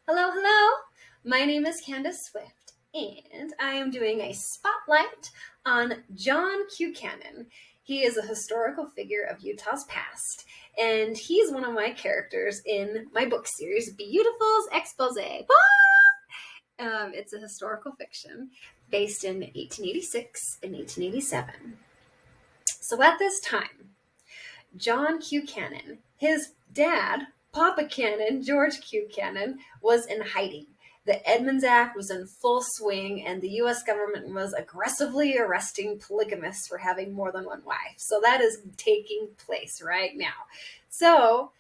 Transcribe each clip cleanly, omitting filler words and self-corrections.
Hello, hello. My name is Candace Swift, and I am doing a spotlight on John Buchanan. He is a historical figure of Utah's past, and he's one of my characters in my book series, Beautiful's Expose. It's a historical fiction based in 1886 and 1887. So at this time, John Buchanan, his dad, Papa Cannon, George Buchanan, was in hiding. The Edmunds Act was in full swing, and the U.S. government was aggressively arresting polygamists for having more than one wife. So that is taking place right now. So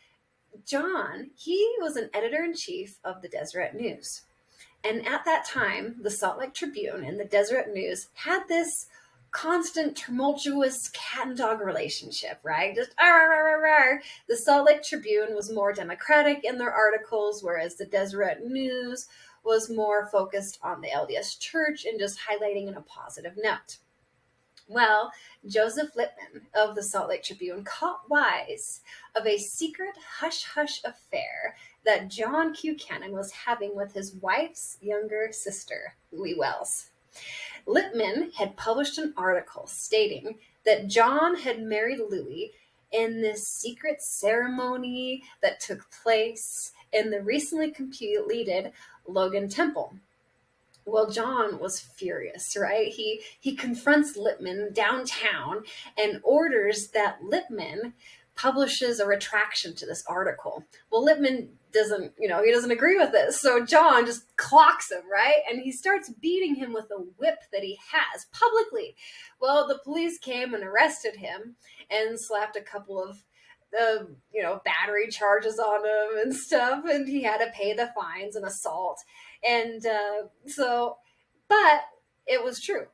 John, he was an editor-in-chief of the Deseret News. And at that time, the Salt Lake Tribune and the Deseret News had this constant, tumultuous cat and dog relationship, right? Just arr, arr, arr, arr. The Salt Lake Tribune was more democratic in their articles, whereas the Deseret News was more focused on the LDS Church and just highlighting in a positive note. Well, Joseph Lippman of the Salt Lake Tribune caught wise of a secret hush-hush affair that John Buchanan was having with his wife's younger sister, Louie. Lippman had published an article stating that John had married Louie in this secret ceremony that took place in the recently completed Logan Temple. Well, John was furious, right? He confronts Lippman downtown and orders that Lippman publishes a retraction to this article. Well, Lippman doesn't, he doesn't agree with this. So John just clocks him, right? And he starts beating him with a whip that he has publicly. Well, the police came and arrested him and slapped a couple of battery charges on him and stuff, and he had to pay the fines and assault. And but it was true.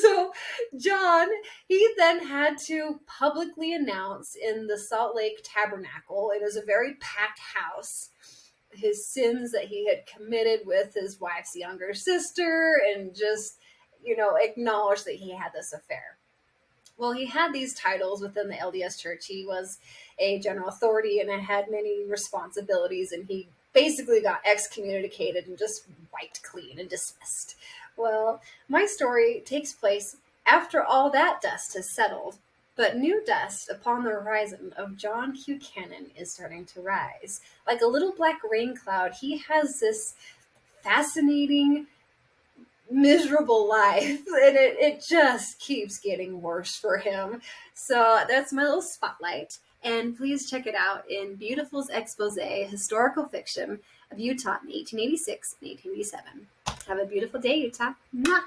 So John, he then had to publicly announce in the Salt Lake Tabernacle, it was a very packed house, his sins that he had committed with his wife's younger sister, and just, acknowledge that he had this affair. Well, he had these titles within the LDS Church. He was a general authority and had many responsibilities, and he basically got excommunicated and just wiped clean and dismissed. Well, my story takes place after all that dust has settled, but new dust upon the horizon of John Buchanan is starting to rise. Like a little black rain cloud, he has this fascinating, miserable life, and it just keeps getting worse for him. So that's my little spotlight, and please check it out in Beautiful's Expose, historical fiction of Utah in 1886 and 1887. Have a beautiful day, Utah. Mwah!